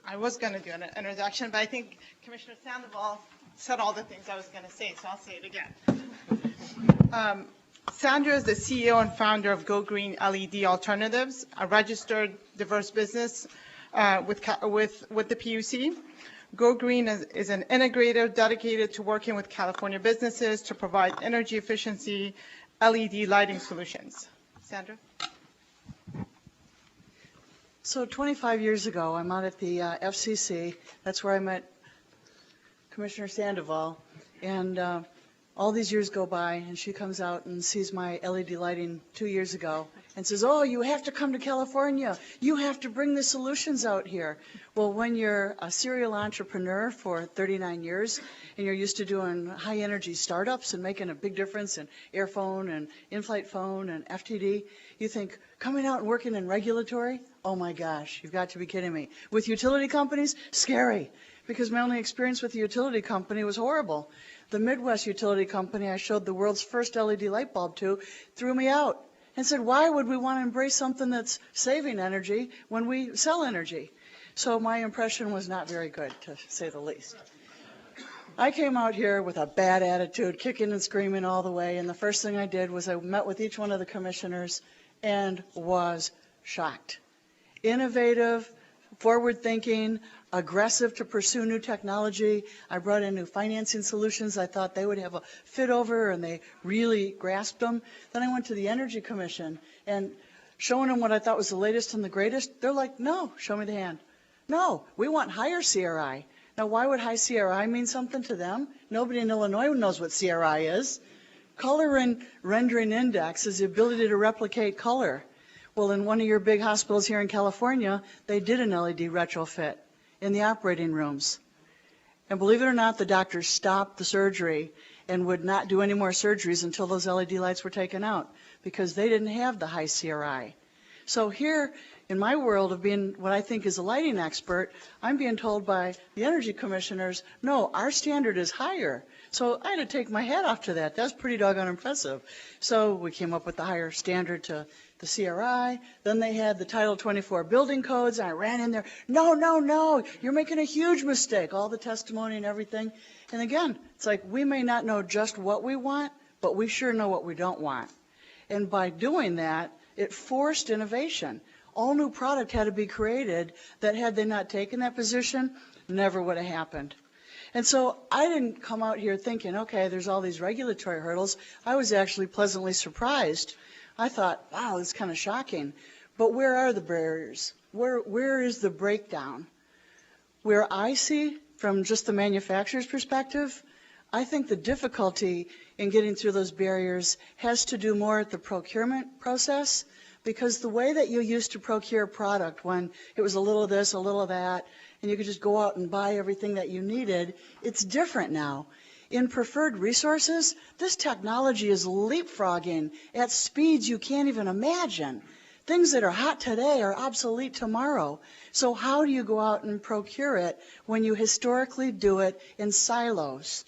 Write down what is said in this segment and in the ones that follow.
I was going to do an introduction, but I think Commissioner Sandoval said all the things I was going to say, so I'll say it again. Sandra is the CEO and founder of Go Green LED Alternatives, a registered diverse business with the PUC. Go Green is an integrator dedicated to working with California businesses to provide energy efficiency LED lighting solutions. Sandra? So 25 years ago, I'm out at the FCC. That's where I met Commissioner Sandoval. And all these years go by, and she comes out and sees my LED lighting 2 years ago and says, oh, you have to come to California. You have to bring the solutions out here. Well, when you're a serial entrepreneur for 39 years and you're used to doing high-energy startups and making a big difference in airphone and in-flight phone and FTD, you think, coming out and working in regulatory? Oh, my gosh, you've got to be kidding me. With utility companies? Scary, because my only experience with the utility company was horrible. The Midwest utility company I showed the world's first LED light bulb to threw me out and said, why would we want to embrace something that's saving energy when we sell energy? So my impression was not very good, to say the least. I came out here with a bad attitude, kicking and screaming all the way, and the first thing I did was I met with each one of the commissioners and was shocked. Innovative, forward-thinking, aggressive to pursue new technology. I brought in new financing solutions. I thought they would have a fit over, and they really grasped them. Then I went to the Energy Commission and showing them what I thought was the latest and the greatest. They're like, no, show me the hand. No, we want higher CRI. Now, why would high CRI mean something to them? Nobody in Illinois knows what CRI is. Color and rendering index is the ability to replicate color. Well, in one of your big hospitals here in California, they did an LED retrofit in the operating rooms. And believe it or not, the doctors stopped the surgery and would not do any more surgeries until those LED lights were taken out because they didn't have the high CRI. So here, in my world of being what I think is a lighting expert, I'm being told by the energy commissioners, no, our standard is higher. So I had to take my hat off to that. That's pretty doggone impressive. So we came up with the higher standard to the CRI. Then they had the Title 24 building codes. And I ran in there. No, no, no. You're making a huge mistake. All the testimony and everything. And again, it's like we may not know just what we want, but we sure know what we don't want. And by doing that, it forced innovation. All new product had to be created that had they not taken that position, never would have happened. And so I didn't come out here thinking, okay, there's all these regulatory hurdles. I was actually pleasantly surprised. I thought, wow, it's kind of shocking. But where are the barriers? Where is the breakdown? Where I see, from just the manufacturer's perspective, I think the difficulty in getting through those barriers has to do more with the procurement process, because the way that you used to procure product when it was a little of this, a little of that, and you could just go out and buy everything that you needed, it's different now. In preferred resources, this technology is leapfrogging at speeds you can't even imagine. Things that are hot today are obsolete tomorrow. So how do you go out and procure it when you historically do it in silos?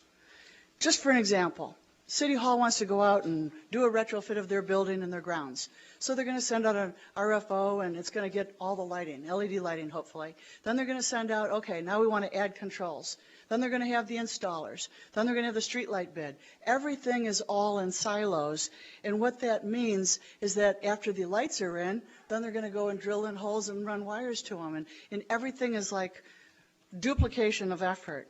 Just for an example, City Hall wants to go out and do a retrofit of their building and their grounds. So they're going to send out an RFO, and it's going to get all the lighting, LED lighting, hopefully. Then they're going to send out, okay, now we want to add controls. Then they're going to have the installers. Then they're going to have the street light bid. Everything is all in silos. And what that means is that after the lights are in, then they're going to go and drill in holes and run wires to them. And everything is like duplication of effort.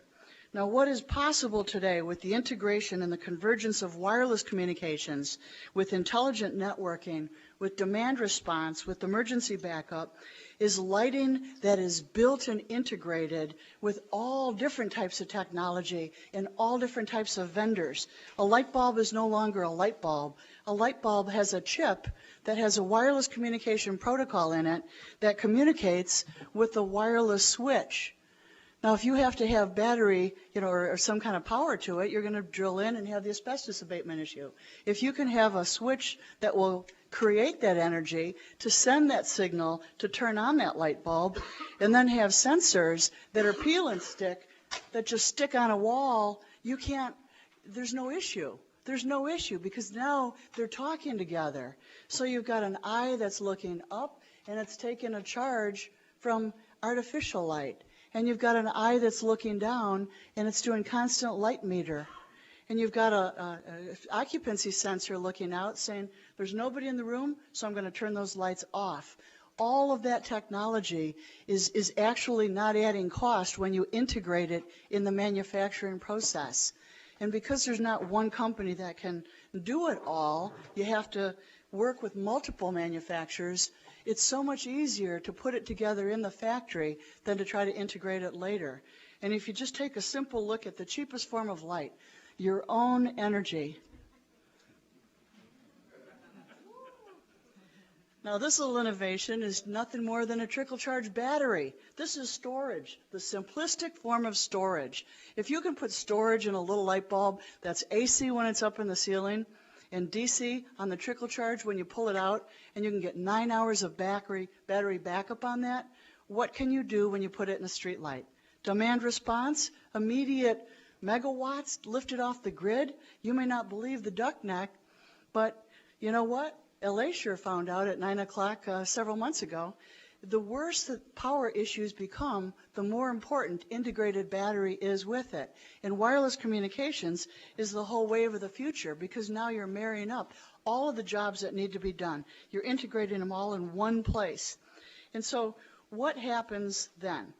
Now, what is possible today with the integration and the convergence of wireless communications, with intelligent networking, with demand response, with emergency backup, is lighting that is built and integrated with all different types of technology and all different types of vendors. A light bulb is no longer a light bulb. A light bulb has a chip that has a wireless communication protocol in it that communicates with the wireless switch. Now, if you have to have battery, or some kind of power to it, you're going to drill in and have the asbestos abatement issue. If you can have a switch that will create that energy to send that signal to turn on that light bulb, and then have sensors that are peel and stick that just stick on a wall, there's no issue. There's no issue because now they're talking together. So you've got an eye that's looking up and it's taking a charge from artificial light. and you've got an eye that's looking down, and it's doing constant light meter. And you've got a occupancy sensor looking out saying, there's nobody in the room, so I'm going to turn those lights off. All of that technology is actually not adding cost when you integrate it in the manufacturing process. And because there's not one company that can do it all, you have to work with multiple manufacturers. It's so much easier to put it together in the factory than to try to integrate it later. And if you just take a simple look at the cheapest form of light, your own energy. Now, this little innovation is nothing more than a trickle charge battery. This is storage, the simplistic form of storage. If you can put storage in a little light bulb that's AC when it's up in the ceiling and DC on the trickle charge when you pull it out, and you can get 9 hours of battery backup on that, what can you do when you put it in a street light? Demand response, immediate megawatts lifted off the grid. You may not believe the duck neck, but you know what? LA sure found out at 9 o'clock several months ago. The worse the power issues become, the more important integrated battery is with it. And wireless communications is the whole wave of the future, because now you're marrying up all of the jobs that need to be done. You're integrating them all in one place. And so what happens then?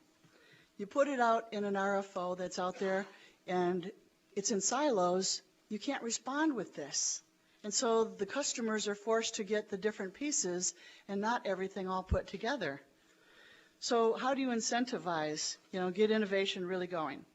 You put it out in an RFO that's out there, and it's in silos. You can't respond with this. And so the customers are forced to get the different pieces and not everything all put together. So how do you incentivize, get innovation really going?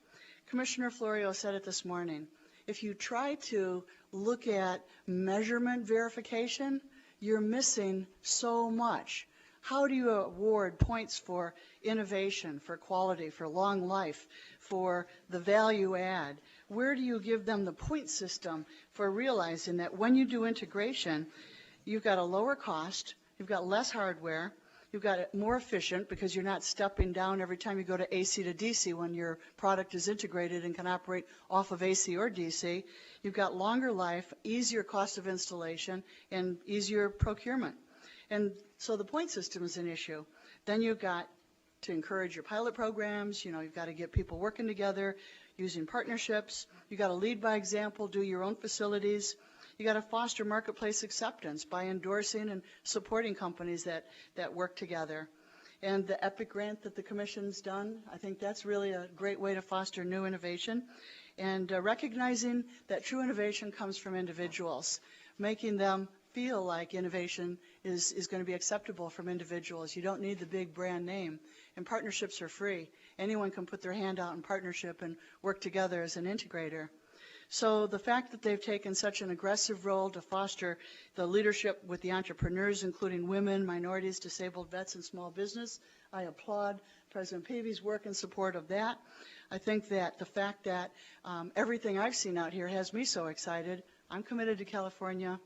Commissioner Florio said it this morning. If you try to look at measurement verification, you're missing so much. How do you award points for innovation, for quality, for long life, for the value add? Where do you give them the point system for realizing that when you do integration, you've got a lower cost, you've got less hardware, you've got it more efficient because you're not stepping down every time you go to AC to DC when your product is integrated and can operate off of AC or DC. You've got longer life, easier cost of installation, and easier procurement. And so the point system is an issue. Then you've got to encourage your pilot programs. You've got to get people working together, using partnerships. You've got to lead by example, do your own facilities. You've got to foster marketplace acceptance by endorsing and supporting companies that work together. And the EPIC grant that the Commission's done, I think that's really a great way to foster new innovation. And recognizing that true innovation comes from individuals, making them feel like innovation is going to be acceptable from individuals. You don't need the big brand name, and partnerships are free. Anyone can put their hand out in partnership and work together as an integrator. So the fact that they've taken such an aggressive role to foster the leadership with the entrepreneurs, including women, minorities, disabled vets, and small business, I applaud President Peavy's work in support of that. I think that the fact that everything I've seen out here has me so excited. I'm committed to California,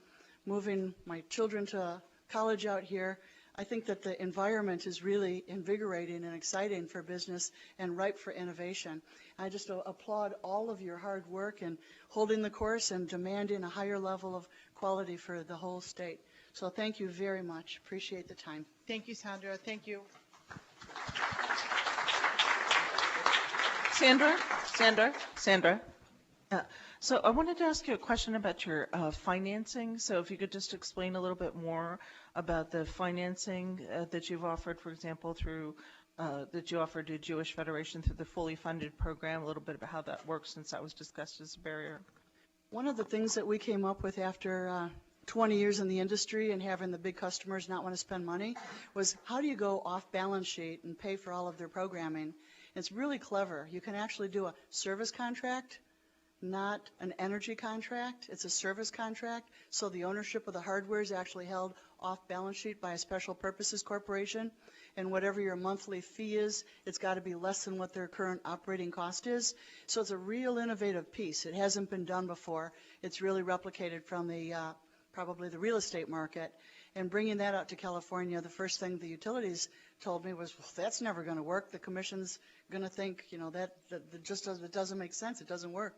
moving my children to college out here. I think that the environment is really invigorating and exciting for business and ripe for innovation. I just applaud all of your hard work in holding the course and demanding a higher level of quality for the whole state. So thank you very much. Appreciate the time. Thank you, Sandra. Thank you. Sandra. So I wanted to ask you a question about your financing. So if you could just explain a little bit more about the financing that you've offered, for example, through that you offered to Jewish Federation through the fully funded program, a little bit about how that works, since that was discussed as a barrier. One of the things that we came up with after 20 years in the industry and having the big customers not want to spend money was, how do you go off balance sheet and pay for all of their programming? It's really clever. You can actually do a service contract, not an energy contract. It's a service contract, so the ownership of the hardware is actually held off balance sheet by a special purposes corporation, and whatever your monthly fee is, it's got to be less than what their current operating cost is. So it's a real innovative piece. It hasn't been done before. It's really replicated from the probably the real estate market. And bringing that out to California, the first thing the utilities told me was, well, that's never going to work. The commission's going to think, that it doesn't make sense. It doesn't work.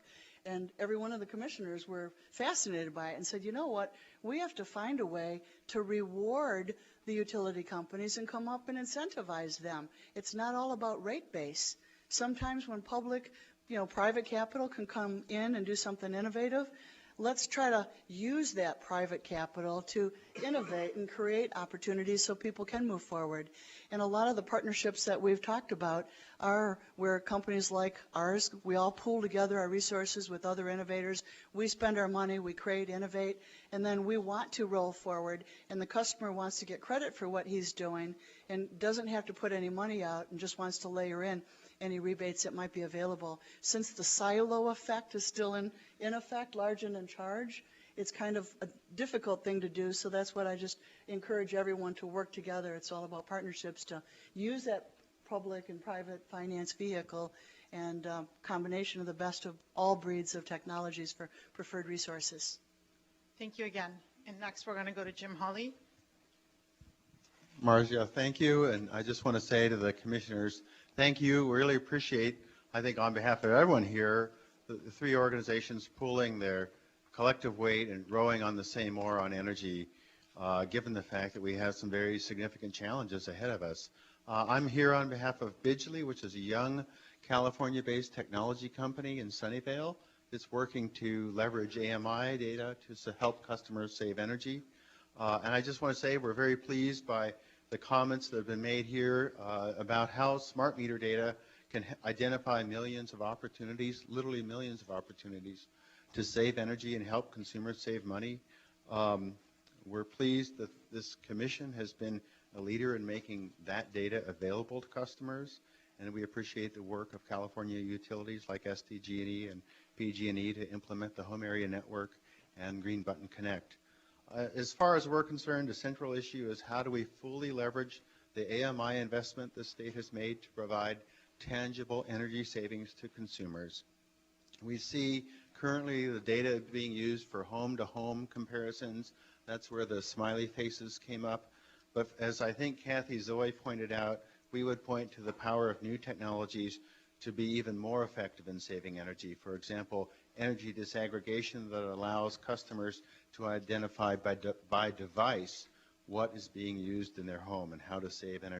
And every one of the commissioners were fascinated by it and said, you know what, we have to find a way to reward the utility companies and come up and incentivize them. It's not all about rate base. Sometimes when public, private capital can come in and do something innovative, let's try to use that private capital to innovate and create opportunities so people can move forward. And a lot of the partnerships that we've talked about are where companies like ours, we all pool together our resources with other innovators. We spend our money, we create, innovate, and then we want to roll forward. And the customer wants to get credit for what he's doing and doesn't have to put any money out and just wants to layer in any rebates that might be available. Since the silo effect is still in effect, large and in charge, it's kind of a difficult thing to do, so that's what I just encourage everyone to work together. It's all about partnerships to use that public and private finance vehicle and combination of the best of all breeds of technologies for preferred resources. Thank you again. And next, we're going to go to Jim Hawley. Marzia, thank you. And I just want to say to the commissioners, thank you. We really appreciate, I think on behalf of everyone here, the three organizations pooling their collective weight and rowing on the same oar on energy, given the fact that we have some very significant challenges ahead of us. I'm here on behalf of Bidgely, which is a young California-based technology company in Sunnyvale. It's working to leverage AMI data to help customers save energy. And I just want to say we're very pleased by the comments that have been made here about how smart meter data can identify millions of opportunities, literally millions of opportunities, to save energy and help consumers save money. We're pleased that this commission has been a leader in making that data available to customers, and we appreciate the work of California utilities like SDG&E and PG&E to implement the Home Area Network and Green Button Connect. As far as we're concerned, the central issue is how do we fully leverage the AMI investment the state has made to provide tangible energy savings to consumers. We see currently the data being used for home-to-home comparisons. That's where the smiley faces came up. But as I think Kathy Zoe pointed out, we would point to the power of new technologies to be even more effective in saving energy. For example, energy disaggregation that allows customers to identify by device what is being used in their home and how to save energy.